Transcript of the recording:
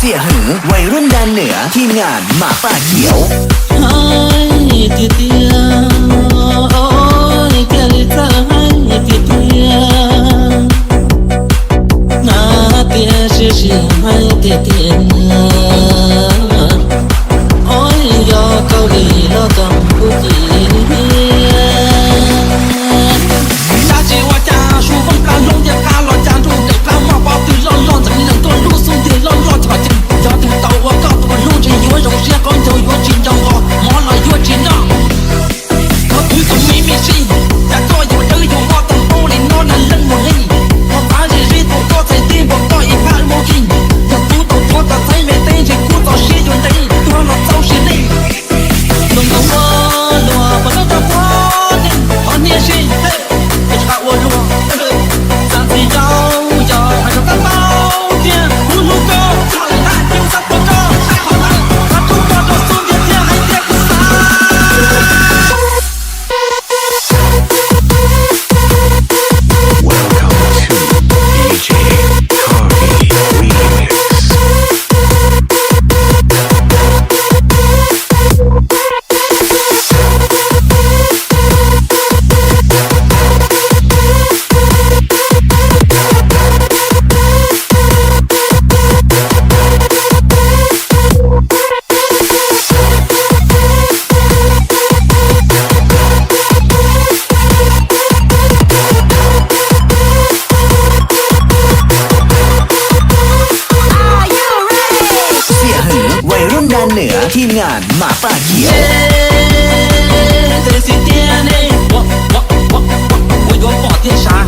เสียหือวัยรุ่นแดนเหนือทีมงานหมาป่าเขียวให้ติเตียโอ้ยเกลิเธอให้ติเตียนาเตียชิชิให้ติเตียโอ้ยยอเกาหลีแล้วกัมพูชี เหนือทีมงานหมาป่าเขียว这是天呢，我有宝天山。